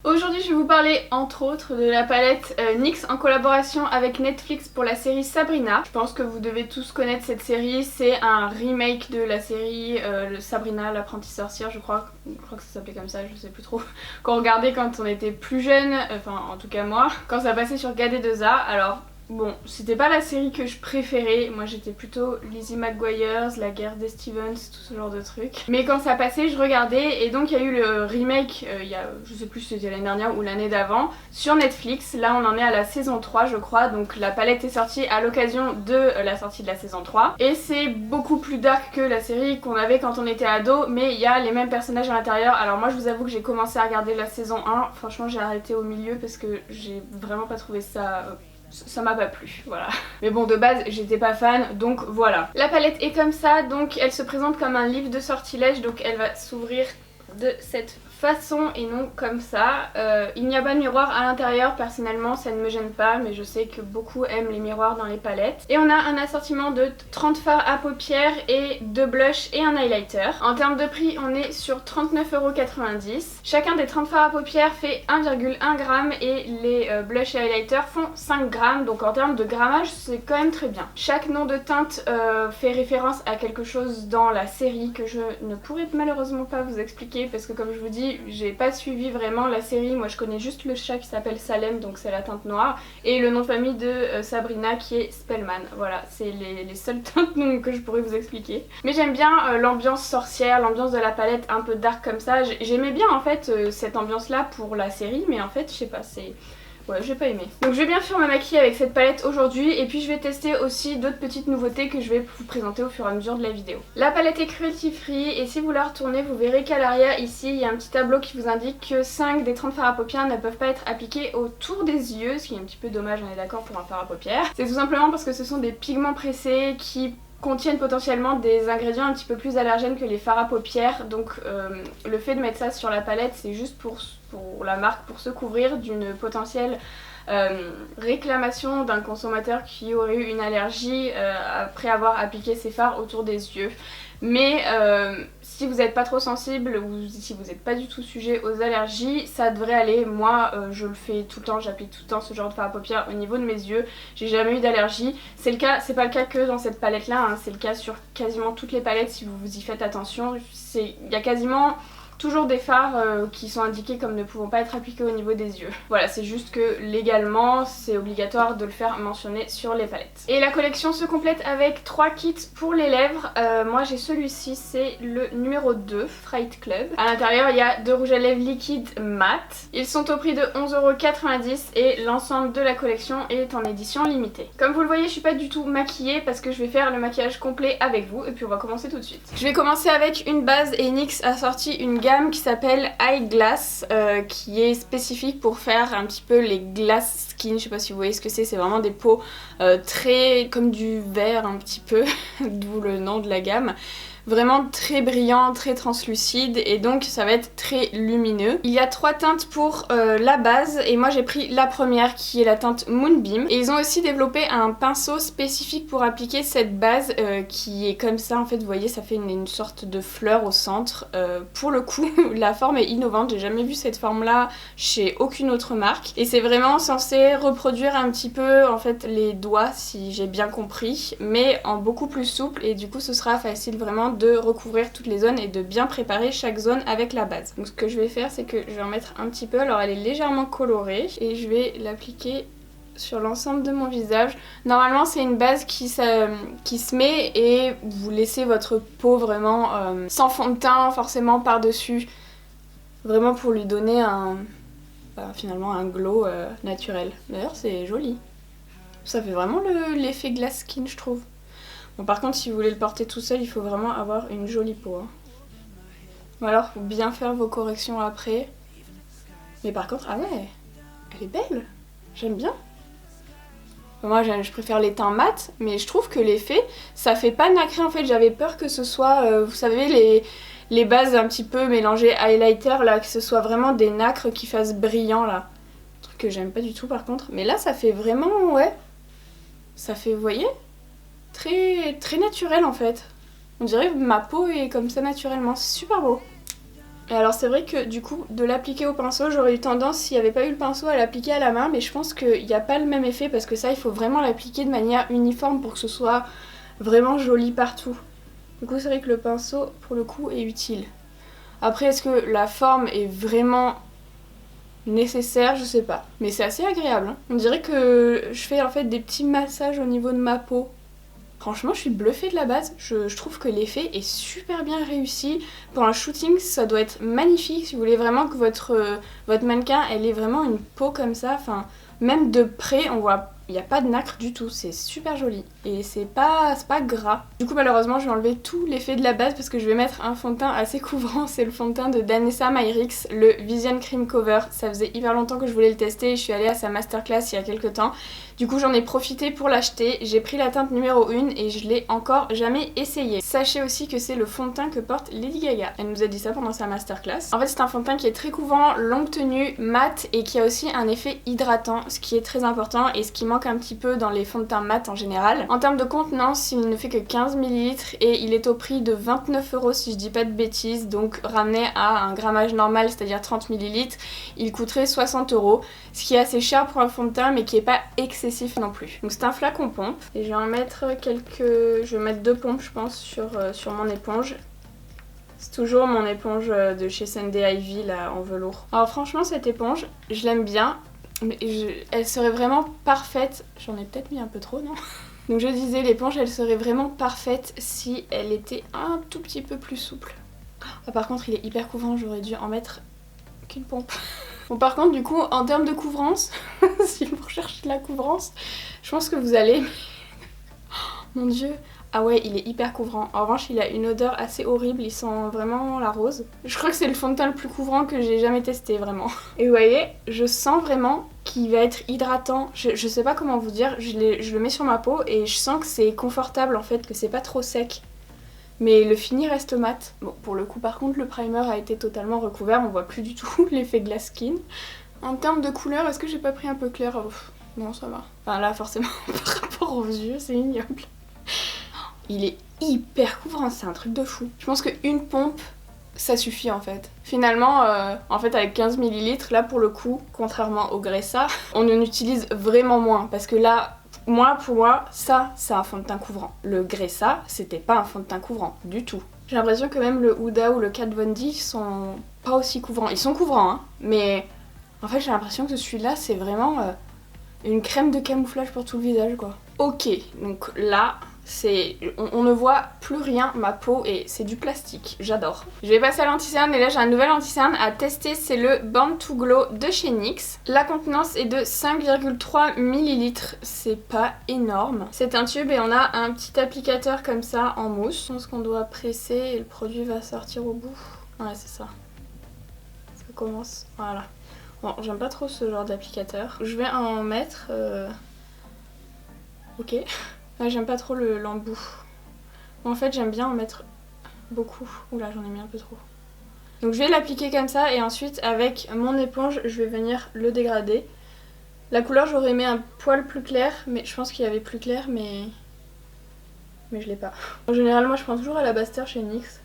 Aujourd'hui je vais vous parler entre autres de la palette NYX en collaboration avec Netflix pour la série Sabrina. Je pense que vous devez tous connaître cette série, c'est un remake de la série Sabrina l'apprentie sorcière, je crois que ça s'appelait comme ça, je sais plus trop. Qu'on regardait quand on était plus jeune, enfin en tout cas moi, quand ça passait sur KD2A. Alors bon, c'était pas la série que je préférais, moi j'étais plutôt Lizzie McGuire, la guerre des Stevens, tout ce genre de trucs. Mais quand ça passait, je regardais et donc il y a eu le remake, il y a, je sais plus si c'était l'année dernière ou l'année d'avant, sur Netflix. Là on en est à la saison 3 je crois, donc la palette est sortie à l'occasion de la sortie de la saison 3. Et c'est beaucoup plus dark que la série qu'on avait quand on était ado, mais il y a les mêmes personnages à l'intérieur. Alors moi je vous avoue que j'ai commencé à regarder la saison 1, franchement j'ai arrêté au milieu parce que j'ai vraiment pas trouvé ça m'a pas plu, voilà. Mais bon, de base, j'étais pas fan, donc voilà. La palette est comme ça, donc elle se présente comme un livre de sortilège, donc elle va s'ouvrir de cette façon et non comme ça. Il n'y a pas de miroir à l'intérieur, personnellement ça ne me gêne pas, mais je sais que beaucoup aiment les miroirs dans les palettes. Et on a un assortiment de 30 fards à paupières et 2 blushs et un highlighter. En termes de prix, on est sur 39,90 €. Chacun des 30 fards à paupières fait 1,1 g et les blushs et highlighters font 5 g, donc en termes de grammage c'est quand même très bien. Chaque nom de teinte fait référence à quelque chose dans la série que je ne pourrai malheureusement pas vous expliquer parce que comme je vous dis, j'ai pas suivi vraiment la série, moi je connais juste le chat qui s'appelle Salem, donc c'est la teinte noire, et le nom de famille de Sabrina qui est Spellman. Voilà, c'est les seules teintes que je pourrais vous expliquer. Mais j'aime bien l'ambiance sorcière, l'ambiance de la palette un peu dark comme ça. J'aimais bien en fait cette ambiance là pour la série, mais en fait je sais pas, c'est... ouais, j'ai pas aimé. Donc je vais bien sûr me maquiller avec cette palette aujourd'hui et puis je vais tester aussi d'autres petites nouveautés que je vais vous présenter au fur et à mesure de la vidéo. La palette est cruelty free et si vous la retournez, vous verrez qu'à l'arrière ici il y a un petit tableau qui vous indique que 5 des 30 fards à paupières ne peuvent pas être appliqués autour des yeux, ce qui est un petit peu dommage, on est d'accord, pour un fard à paupières. C'est tout simplement parce que ce sont des pigments pressés qui contiennent potentiellement des ingrédients un petit peu plus allergènes que les fards à paupières, donc le fait de mettre ça sur la palette c'est juste pour la marque, pour se couvrir d'une potentielle réclamation d'un consommateur qui aurait eu une allergie après avoir appliqué ses fards autour des yeux. Mais si vous n'êtes pas trop sensible ou si vous n'êtes pas du tout sujet aux allergies, ça devrait aller. Moi je le fais tout le temps, j'applique tout le temps ce genre de fard à paupières au niveau de mes yeux, j'ai jamais eu d'allergie. C'est pas le cas que dans cette palette là, hein. C'est le cas sur quasiment toutes les palettes si vous y faites attention. Il y a quasiment toujours des fards qui sont indiqués comme ne pouvant pas être appliqués au niveau des yeux. Voilà, c'est juste que légalement c'est obligatoire de le faire mentionner sur les palettes. Et la collection se complète avec 3 kits pour les lèvres. Moi j'ai celui-ci, c'est le numéro 2, Fright Club. À l'intérieur il y a 2 rouges à lèvres liquides mat. Ils sont au prix de 11,90 € et l'ensemble de la collection est en édition limitée. Comme vous le voyez, je suis pas du tout maquillée parce que je vais faire le maquillage complet avec vous et puis on va commencer tout de suite. Je vais commencer avec une base et NYX a sorti une gamme qui s'appelle Eyeglass, qui est spécifique pour faire un petit peu les glass skin. Je sais pas si vous voyez ce que c'est vraiment des peaux très comme du verre un petit peu, d'où le nom de la gamme. Vraiment très brillant, très translucide et donc ça va être très lumineux. Il y a 3 teintes pour la base et moi j'ai pris la première qui est la teinte Moonbeam. Et ils ont aussi développé un pinceau spécifique pour appliquer cette base qui est comme ça en fait, vous voyez ça fait une sorte de fleur au centre. Pour le coup la forme est innovante, j'ai jamais vu cette forme là chez aucune autre marque. Et c'est vraiment censé reproduire un petit peu en fait les doigts si j'ai bien compris, mais en beaucoup plus souple et du coup ce sera facile vraiment de recouvrir toutes les zones et de bien préparer chaque zone avec la base. Donc ce que je vais faire c'est que je vais en mettre un petit peu, alors elle est légèrement colorée et je vais l'appliquer sur l'ensemble de mon visage. Normalement c'est une base qui se met et vous laissez votre peau vraiment sans fond de teint forcément par dessus, vraiment pour lui donner finalement un glow naturel. D'ailleurs c'est joli, ça fait vraiment l'effet glass skin je trouve. Bon, par contre, si vous voulez le porter tout seul, il faut vraiment avoir une jolie peau. Hein. Ou alors, faut bien faire vos corrections après. Mais par contre, ah ouais, elle est belle. J'aime bien. Moi, je préfère les teints mat, mais je trouve que l'effet, ça fait pas nacré en fait. J'avais peur que ce soit, vous savez, les bases un petit peu mélangées highlighter, là, que ce soit vraiment des nacres qui fassent brillant, là. Un truc que j'aime pas du tout, par contre. Mais là, ça fait vraiment, ouais. Ça fait, vous voyez ? Très naturel en fait. On dirait que ma peau est comme ça naturellement, c'est super beau. Et alors c'est vrai que du coup de l'appliquer au pinceau, j'aurais eu tendance, s'il n'y avait pas eu le pinceau, à l'appliquer à la main, mais je pense qu'il n'y a pas le même effet parce que ça il faut vraiment l'appliquer de manière uniforme pour que ce soit vraiment joli partout. Du coup c'est vrai que le pinceau pour le coup est utile. Après est-ce que la forme est vraiment nécessaire, je sais pas. Mais c'est assez agréable. Hein. On dirait que je fais en fait des petits massages au niveau de ma peau. Franchement, je suis bluffée de la base. Je trouve que l'effet est super bien réussi. Pour un shooting, ça doit être magnifique. Si vous voulez vraiment que votre mannequin, elle ait vraiment une peau comme ça. Enfin, même de près, on voit, il n'y a pas de nacre du tout. C'est super joli. Et c'est pas gras. Du coup, malheureusement, je vais enlever tout l'effet de la base parce que je vais mettre un fond de teint assez couvrant. C'est le fond de teint de Danessa Myricks, le Vision Cream Cover. Ça faisait hyper longtemps que je voulais le tester et je suis allée à sa masterclass il y a quelques temps. Du coup j'en ai profité pour l'acheter, j'ai pris la teinte numéro 1 et je l'ai encore jamais essayé. Sachez aussi que c'est le fond de teint que porte Lady Gaga. Elle nous a dit ça pendant sa masterclass. En fait c'est un fond de teint qui est très couvrant, longue tenue, mat et qui a aussi un effet hydratant, ce qui est très important et ce qui manque un petit peu dans les fonds de teint mat en général. En termes de contenance, il ne fait que 15 ml et il est au prix de 29 € si je dis pas de bêtises, donc ramené à un grammage normal, c'est-à-dire 30 ml, il coûterait 60 €, ce qui est assez cher pour un fond de teint mais qui est pas excessif non plus. Donc c'est un flacon pompe et je vais en mettre quelques... Je vais mettre 2 pompes je pense sur mon éponge. C'est toujours mon éponge de chez Sunday Ivy là en velours. Alors franchement cette éponge, je l'aime bien, mais elle serait vraiment parfaite. J'en ai peut-être mis un peu trop, non? Donc je disais l'éponge elle serait vraiment parfaite si elle était un tout petit peu plus souple. Ah, par contre il est hyper couvrant, j'aurais dû en mettre qu'une pompe. Bon par contre du coup en termes de couvrance, si vous recherchez de la couvrance, je pense que vous allez... Mon dieu. Ah ouais il est hyper couvrant. En revanche il a une odeur assez horrible, il sent vraiment la rose. Je crois que c'est le fond de teint le plus couvrant que j'ai jamais testé vraiment. Et vous voyez, je sens vraiment qu'il va être hydratant. Je sais pas comment vous dire, je le mets sur ma peau et je sens que c'est confortable en fait, que c'est pas trop sec. Mais le fini reste mat. Bon, pour le coup, par contre, le primer a été totalement recouvert. On voit plus du tout l'effet glass skin. En termes de couleur, est-ce que j'ai pas pris un peu clair? Non, ça va. Enfin là, forcément, par rapport aux yeux, c'est ignoble. Il est hyper couvrant, c'est un truc de fou. Je pense qu'une pompe, ça suffit en fait. Finalement, en fait, avec 15 ml, là, pour le coup, contrairement au Gressa, on en utilise vraiment moins. Parce que là... pour moi, ça, c'est un fond de teint couvrant. Le Gressa, c'était pas un fond de teint couvrant, du tout. J'ai l'impression que même le Huda ou le Kat Von D sont pas aussi couvrants. Ils sont couvrants, hein, mais en fait, j'ai l'impression que celui-là, c'est vraiment une crème de camouflage pour tout le visage, quoi. Ok, donc là... On ne voit plus rien, ma peau, et c'est du plastique, j'adore. Je vais passer à l'anti-cerne et là j'ai un nouvel anti-cerne à tester, c'est le Born to Glow de chez NYX. La contenance est de 5,3 ml, c'est pas énorme. C'est un tube et on a un petit applicateur comme ça en mousse. Je pense qu'on doit presser et le produit va sortir au bout. Ouais c'est ça. Ça commence, voilà. Bon, j'aime pas trop ce genre d'applicateur. Je vais en mettre... Ok. Ouais, j'aime pas trop l'embout. En fait, j'aime bien en mettre beaucoup. Oula, j'en ai mis un peu trop. Donc je vais l'appliquer comme ça et ensuite, avec mon éponge, je vais venir le dégrader. La couleur, j'aurais aimé un poil plus clair, mais je pense qu'il y avait plus clair, mais je l'ai pas. En général, moi, je prends toujours à la Basse-Terre chez NYX.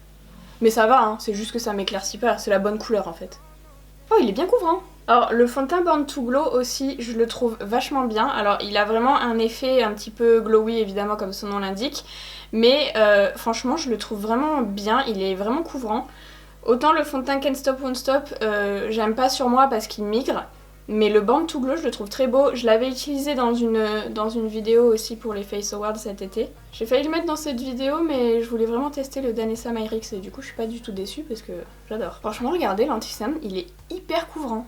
Mais ça va, hein, c'est juste que ça m'éclaircit pas. C'est la bonne couleur, en fait. Oh, il est bien couvrant. Alors le fond de teint Born to Glow aussi, je le trouve vachement bien. Alors il a vraiment un effet un petit peu glowy évidemment comme son nom l'indique. Mais franchement je le trouve vraiment bien, il est vraiment couvrant. Autant le fond de teint Can't Stop Won't Stop, j'aime pas sur moi parce qu'il migre. Mais le Born to Glow je le trouve très beau. Je l'avais utilisé dans une vidéo aussi pour les Face Awards cet été. J'ai failli le mettre dans cette vidéo mais je voulais vraiment tester le Danessa Myricks et du coup je suis pas du tout déçue parce que j'adore. Franchement regardez l'anti-cerne, il est hyper couvrant.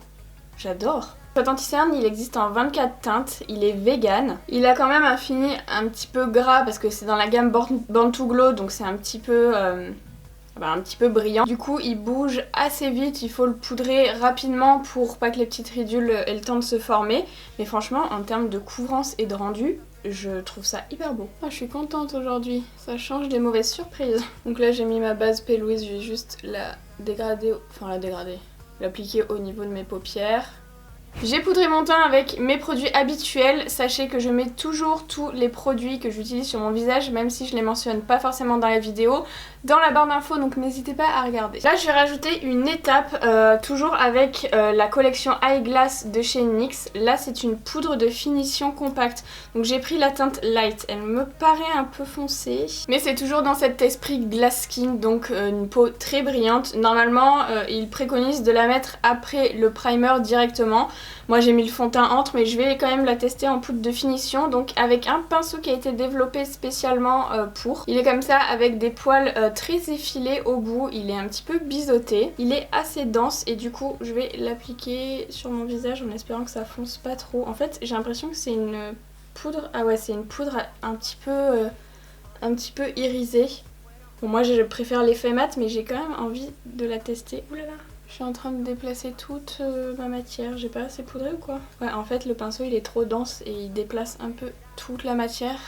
J'adore. Cet anti-cerne il existe en 24 teintes, il est vegan. Il a quand même un fini un petit peu gras parce que c'est dans la gamme Born to Glow donc c'est un petit peu brillant. Du coup il bouge assez vite, il faut le poudrer rapidement pour pas que les petites ridules aient le temps de se former. Mais franchement en termes de couvrance et de rendu, je trouve ça hyper beau. Oh, je suis contente aujourd'hui, ça change des mauvaises surprises. Donc là j'ai mis ma base P. Louise, je vais juste la dégrader, l'appliquer au niveau de mes paupières. J'ai poudré mon teint avec mes produits habituels. Sachez que je mets toujours tous les produits que j'utilise sur mon visage, même si je les mentionne pas forcément dans la vidéo, dans la barre d'infos, donc n'hésitez pas à regarder. Là je vais rajouter une étape, toujours avec la collection Eyeglass de chez NYX. Là c'est une poudre de finition compacte, donc j'ai pris la teinte Light. Elle me paraît un peu foncée, mais c'est toujours dans cet esprit glass skin, donc une peau très brillante. Normalement ils préconisent de la mettre après le primer directement. Moi j'ai mis le fond de teint entre, mais je vais quand même la tester en poudre de finition, donc avec un pinceau qui a été développé spécialement pour. Il est comme ça avec des poils très effilés au bout, il est un petit peu biseauté, il est assez dense et du coup je vais l'appliquer sur mon visage en espérant que ça fonce pas trop. En fait j'ai l'impression que c'est une poudre, ah ouais c'est une poudre un petit peu irisée. Bon moi je préfère l'effet mat, mais j'ai quand même envie de la tester. Ouh là là. Je suis en train de déplacer toute ma matière. J'ai pas assez poudré ou quoi? Ouais, en fait le pinceau il est trop dense et il déplace un peu toute la matière.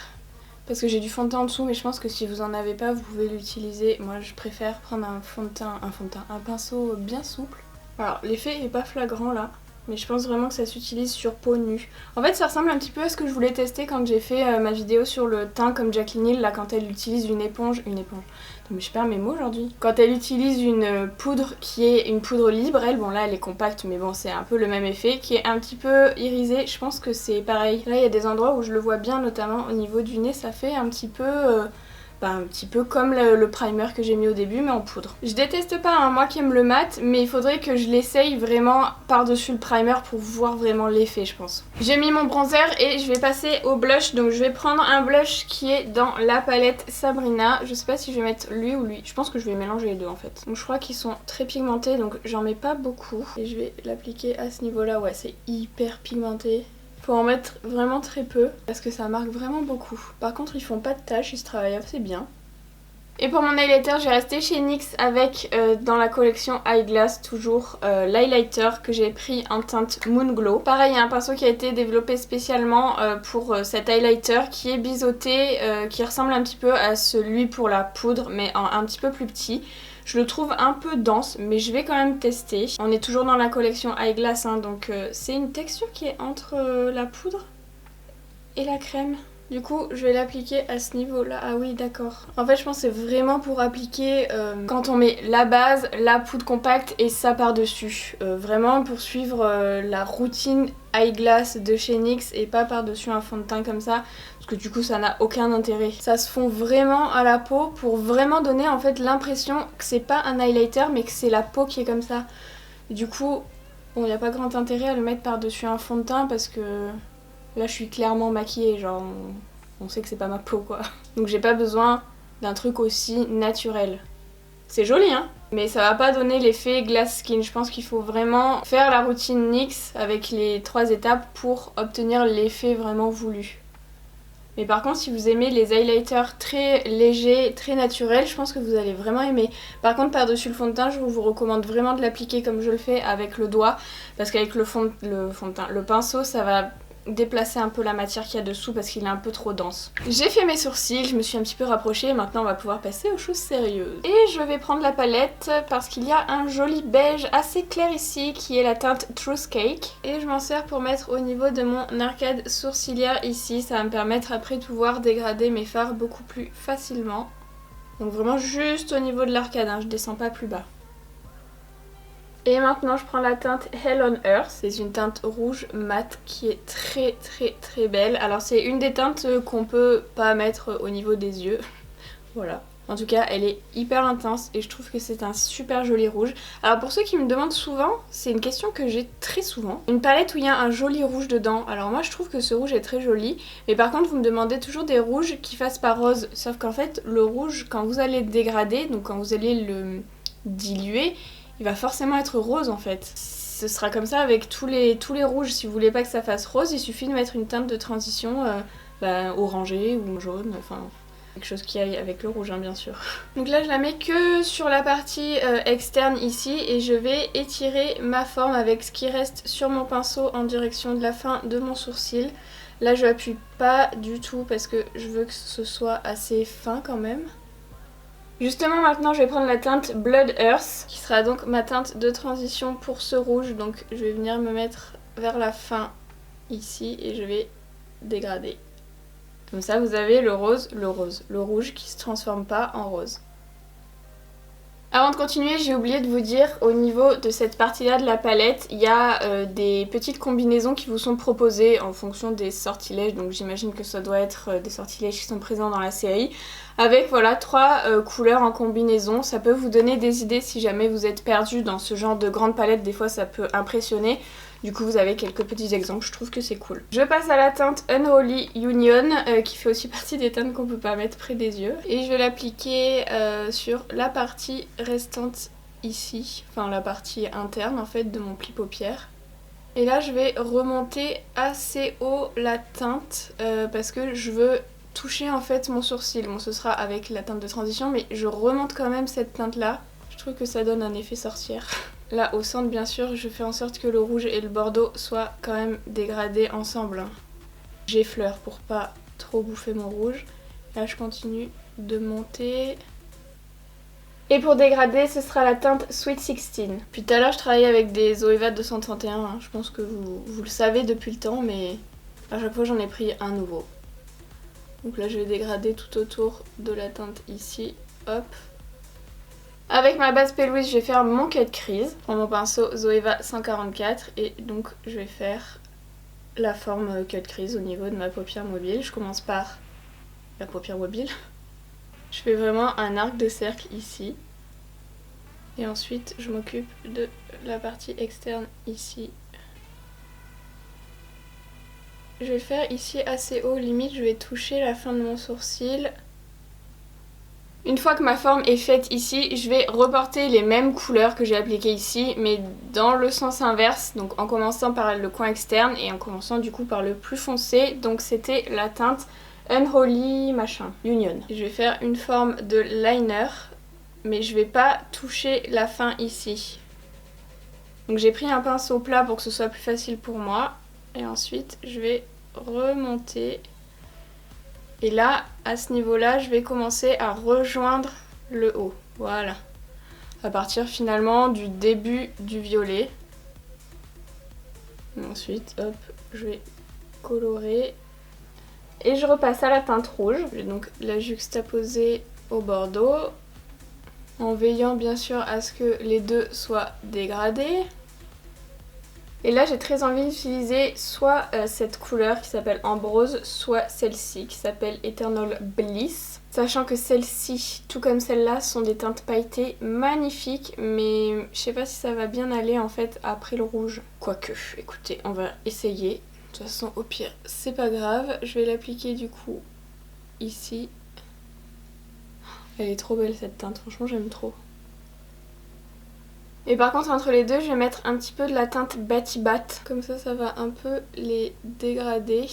Parce que j'ai du fond de teint en dessous, mais je pense que si vous en avez pas vous pouvez l'utiliser. Moi je préfère prendre un pinceau bien souple. Alors l'effet est pas flagrant là, mais je pense vraiment que ça s'utilise sur peau nue. En fait ça ressemble un petit peu à ce que je voulais tester quand j'ai fait ma vidéo sur le teint comme Jaclyn Hill, là quand elle utilise une éponge. Mais je perds mes mots aujourd'hui. Quand elle utilise une poudre qui est une poudre libre, elle, bon là elle est compacte mais bon c'est un peu le même effet, qui est un petit peu irisée, je pense que c'est pareil. Là il y a des endroits où je le vois bien, notamment au niveau du nez, ça fait un petit peu comme le primer que j'ai mis au début mais en poudre. Je déteste pas hein, moi qui aime le mat, mais il faudrait que je l'essaye vraiment par-dessus le primer pour voir vraiment l'effet je pense. J'ai mis mon bronzer et je vais passer au blush, donc je vais prendre un blush qui est dans la palette Sabrina. Je sais pas si je vais mettre lui ou lui, je pense que je vais mélanger les deux en fait. Donc je crois qu'ils sont très pigmentés donc j'en mets pas beaucoup et je vais l'appliquer à ce niveau là. Ouais c'est hyper pigmenté. Faut en mettre vraiment très peu parce que ça marque vraiment beaucoup. Par contre ils font pas de taches, ils se travaillent assez bien. Et pour mon highlighter j'ai resté chez NYX avec dans la collection Eyeglass toujours l'highlighter que j'ai pris en teinte Moon Glow. Pareil il y a un pinceau qui a été développé spécialement pour cet highlighter qui est biseauté, qui ressemble un petit peu à celui pour la poudre mais un petit peu plus petit. Je le trouve un peu dense mais je vais quand même tester. On est toujours dans la collection Eyeglass hein, donc c'est une texture qui est entre la poudre et la crème. Du coup je vais l'appliquer à ce niveau là. Ah oui d'accord. En fait je pense que c'est vraiment pour appliquer quand on met la base, la poudre compacte et ça par dessus. Vraiment pour suivre la routine Eyeglass de chez NYX et pas par dessus un fond de teint comme ça. Que du coup ça n'a aucun intérêt. Ça se fond vraiment à la peau pour vraiment donner en fait l'impression que c'est pas un highlighter mais que c'est la peau qui est comme ça. Et du coup, bon il n'y a pas grand intérêt à le mettre par-dessus un fond de teint parce que là je suis clairement maquillée, genre on sait que c'est pas ma peau quoi. Donc j'ai pas besoin d'un truc aussi naturel. C'est joli hein, mais ça va pas donner l'effet glass skin. Je pense qu'il faut vraiment faire la routine NYX avec les 3 étapes pour obtenir l'effet vraiment voulu. Mais par contre si vous aimez les highlighters très légers, très naturels, je pense que vous allez vraiment aimer. Par contre par-dessus le fond de teint, je vous recommande vraiment de l'appliquer comme je le fais avec le doigt. Parce qu'avec le pinceau, ça va déplacer un peu la matière qu'il y a dessous parce qu'il est un peu trop dense. J'ai fait mes sourcils, je me suis un petit peu rapprochée et maintenant on va pouvoir passer aux choses sérieuses. Et je vais prendre la palette parce qu'il y a un joli beige assez clair ici qui est la teinte Truth Cake. Et je m'en sers pour mettre au niveau de mon arcade sourcilière ici, ça va me permettre après de pouvoir dégrader mes fards beaucoup plus facilement. Donc vraiment juste au niveau de l'arcade, hein, je descends pas plus bas. Et maintenant je prends la teinte Hell on Earth, c'est une teinte rouge mat qui est très belle. Alors c'est une des teintes qu'on peut pas mettre au niveau des yeux, voilà. En tout cas elle est hyper intense et je trouve que c'est un super joli rouge. Alors pour ceux qui me demandent souvent, c'est une question que j'ai très souvent. Une palette où il y a un joli rouge dedans, alors moi je trouve que ce rouge est très joli. Mais par contre vous me demandez toujours des rouges qui fassent pas rose. Sauf qu'en fait le rouge quand vous allez le dégrader, donc quand vous allez le diluer, il va forcément être rose en fait. Ce sera comme ça avec tous les rouges. Si vous voulez pas que ça fasse rose, il suffit de mettre une teinte de transition orangée ou jaune, enfin quelque chose qui aille avec le rouge hein, bien sûr. Donc là je la mets que sur la partie externe ici et je vais étirer ma forme avec ce qui reste sur mon pinceau en direction de la fin de mon sourcil. Là je appuie pas du tout parce que je veux que ce soit assez fin quand même. Justement maintenant je vais prendre la teinte Blood Earth qui sera donc ma teinte de transition pour ce rouge, donc je vais venir me mettre vers la fin ici et je vais dégrader. Comme ça vous avez le rouge qui se transforme pas en rose. Avant de continuer, j'ai oublié de vous dire, au niveau de cette partie-là de la palette, il y a des petites combinaisons qui vous sont proposées en fonction des sortilèges, donc j'imagine que ça doit être des sortilèges qui sont présents dans la série, avec voilà 3 couleurs en combinaison. Ça peut vous donner des idées si jamais vous êtes perdu dans ce genre de grande palette, des fois ça peut impressionner. Du coup vous avez quelques petits exemples, je trouve que c'est cool. Je passe à la teinte Unholy Union qui fait aussi partie des teintes qu'on peut pas mettre près des yeux. Et je vais l'appliquer sur la partie restante ici, enfin la partie interne en fait de mon pli paupière. Et là je vais remonter assez haut la teinte parce que je veux toucher en fait mon sourcil. Bon ce sera avec la teinte de transition mais je remonte quand même cette teinte là. Je trouve que ça donne un effet sorcière. Là au centre bien sûr je fais en sorte que le rouge et le bordeaux soient quand même dégradés ensemble. J'effleure pour pas trop bouffer mon rouge. Là je continue de monter. Et pour dégrader ce sera la teinte Sweet 16. Puis tout à l'heure je travaillais avec des Zoeva 231, hein. Je pense que vous le savez depuis le temps mais à chaque fois j'en ai pris un nouveau. Donc là je vais dégrader tout autour de la teinte ici, hop. Avec ma base P. Louise, je vais faire mon cut crease. Je prends mon pinceau Zoeva 144 et donc je vais faire la forme cut crease au niveau de ma paupière mobile. Je commence par la paupière mobile. Je fais vraiment un arc de cercle ici. Et ensuite je m'occupe de la partie externe ici. Je vais le faire ici assez haut, limite je vais toucher la fin de mon sourcil. Une fois que ma forme est faite ici, je vais reporter les mêmes couleurs que j'ai appliquées ici, mais dans le sens inverse, donc en commençant par le coin externe et en commençant du coup par le plus foncé. Donc c'était la teinte Unholy machin, Union. Je vais faire une forme de liner, mais je vais pas toucher la fin ici. Donc j'ai pris un pinceau plat pour que ce soit plus facile pour moi, et ensuite je vais remonter. Et là, à ce niveau-là, je vais commencer à rejoindre le haut. Voilà. À partir finalement du début du violet. Et ensuite, hop, je vais colorer. Et je repasse à la teinte rouge. Je vais donc la juxtaposer au bordeaux. En veillant bien sûr à ce que les deux soient dégradés. Et là j'ai très envie d'utiliser soit cette couleur qui s'appelle Ambrose, soit celle-ci qui s'appelle Eternal Bliss. Sachant que celles-ci, tout comme celle-là, sont des teintes pailletées magnifiques, mais je sais pas si ça va bien aller en fait après le rouge. Quoique, écoutez, on va essayer. De toute façon au pire c'est pas grave. Je vais l'appliquer du coup ici. Elle est trop belle cette teinte, franchement j'aime trop. Et par contre entre les deux je vais mettre un petit peu de la teinte Batty Bat. Comme ça va un peu les dégrader.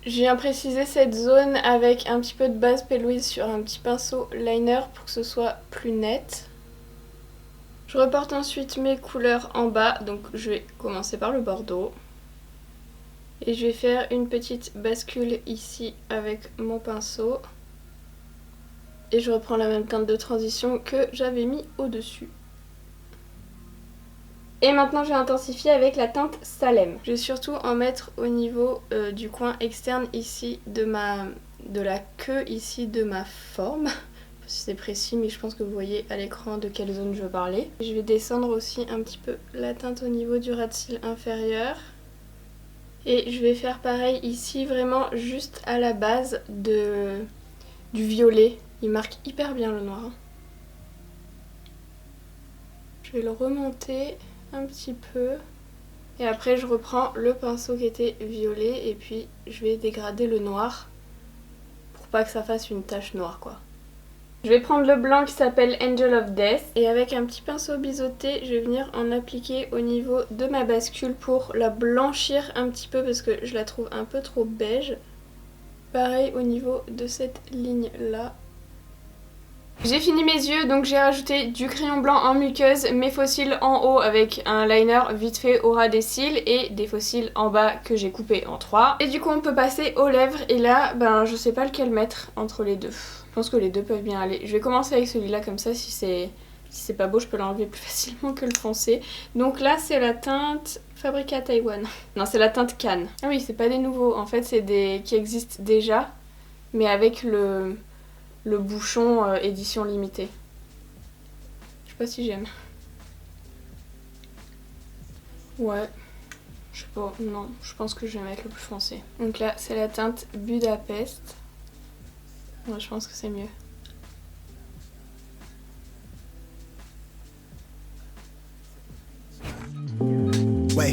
Je viens préciser cette zone avec un petit peu de base P. Louise sur un petit pinceau liner pour que ce soit plus net. Je reporte ensuite mes couleurs en bas, donc je vais commencer par le bordeaux. Et je vais faire une petite bascule ici avec mon pinceau. Et je reprends la même teinte de transition que j'avais mis au-dessus. Et maintenant je vais intensifier avec la teinte Salem. Je vais surtout en mettre au niveau du coin externe ici de la queue ici de ma forme. Je sais pas si c'est précis mais je pense que vous voyez à l'écran de quelle zone je veux parler. Je vais descendre aussi un petit peu la teinte au niveau du ras de cils inférieur. Et je vais faire pareil ici vraiment juste à la base du violet. Il marque hyper bien le noir. Je vais le remonter un petit peu et après je reprends le pinceau qui était violet et puis je vais dégrader le noir pour pas que ça fasse une tache noire quoi. Je vais prendre le blanc qui s'appelle Angel of Death et avec un petit pinceau biseauté je vais venir en appliquer au niveau de ma bascule pour la blanchir un petit peu parce que je la trouve un peu trop beige. Pareil au niveau de cette ligne là. J'ai fini mes yeux, donc j'ai rajouté du crayon blanc en muqueuse, mes faux cils en haut avec un liner vite fait au ras des cils et des faux cils en bas que j'ai coupé en 3. Et du coup on peut passer aux lèvres et là ben je sais pas lequel mettre entre les deux. Je pense que les deux peuvent bien aller. Je vais commencer avec celui-là comme ça si c'est pas beau je peux l'enlever plus facilement que le foncé. Donc là c'est la teinte Fabriqué à Taïwan. Non, c'est la teinte Cannes. Ah oui, c'est pas des nouveaux. En fait, c'est des qui existent déjà, mais avec le bouchon édition limitée. Je sais pas si j'aime. Ouais. Je sais pas, non, je pense que je vais mettre le plus foncé. Donc là, c'est la teinte Budapest. Ouais, je pense que c'est mieux. Wait,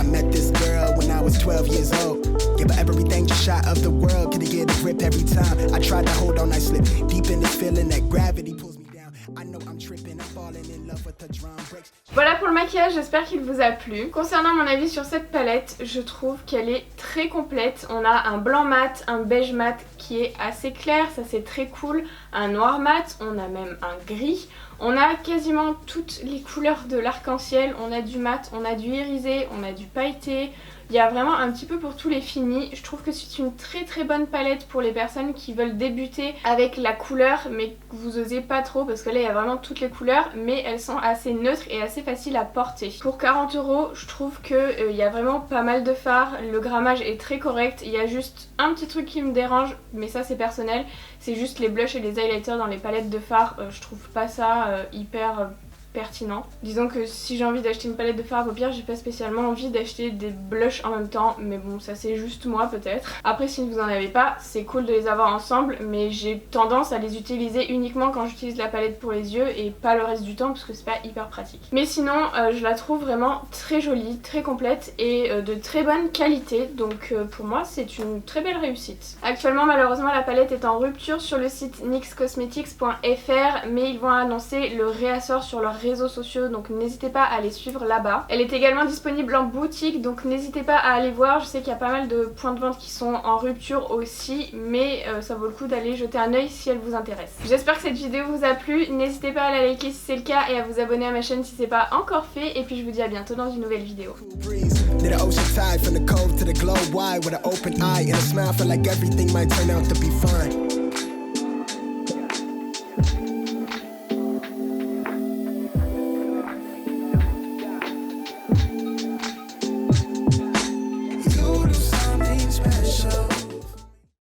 I met this girl when I was 12 years old. Give her everything, just shot of the world. Could get a grip every time. I tried to hold on, I slipped deep in this feeling that gravity pulls me down. I know I'm tripping, I'm falling in love with the drum breaks. Voilà pour le maquillage, j'espère qu'il vous a plu. Concernant mon avis sur cette palette, je trouve qu'elle est très complète. On a un blanc mat, un beige mat qui est assez clair, ça c'est très cool. Un noir mat, on a même un gris. On a quasiment toutes les couleurs de l'arc-en-ciel. On a du mat, on a du irisé, on a du pailleté. Il y a vraiment un petit peu pour tous les finis. Je trouve que c'est une très bonne palette pour les personnes qui veulent débuter avec la couleur mais que vous osez pas trop parce que là il y a vraiment toutes les couleurs mais elles sont assez neutres et assez faciles à porter. Pour 40 €, je trouve qu'il y a vraiment pas mal de fards. Le grammage est très correct. Il y a juste un petit truc qui me dérange mais ça c'est personnel. C'est juste les blushs et les highlighters dans les palettes de fards. Je trouve pas ça hyper pertinent. Disons que si j'ai envie d'acheter une palette de fard, au pire j'ai pas spécialement envie d'acheter des blushs en même temps, mais bon ça c'est juste moi peut-être. Après si vous en avez pas, c'est cool de les avoir ensemble, mais j'ai tendance à les utiliser uniquement quand j'utilise la palette pour les yeux et pas le reste du temps parce que c'est pas hyper pratique. Mais sinon je la trouve vraiment très jolie, très complète et de très bonne qualité, donc pour moi c'est une très belle réussite. Actuellement malheureusement la palette est en rupture sur le site nyxcosmetics.fr, mais ils vont annoncer le réassort sur leur réseaux sociaux, donc n'hésitez pas à les suivre là-bas. Elle est également disponible en boutique, donc n'hésitez pas à aller voir. Je sais qu'il y a pas mal de points de vente qui sont en rupture aussi, mais ça vaut le coup d'aller jeter un œil si elle vous intéresse. J'espère que cette vidéo vous a plu, n'hésitez pas à la liker si c'est le cas et à vous abonner à ma chaîne si c'est pas encore fait, et puis je vous dis à bientôt dans une nouvelle vidéo. From the cove to the globe wide with an open eye and a smile, feel like everything might turn out to be fine.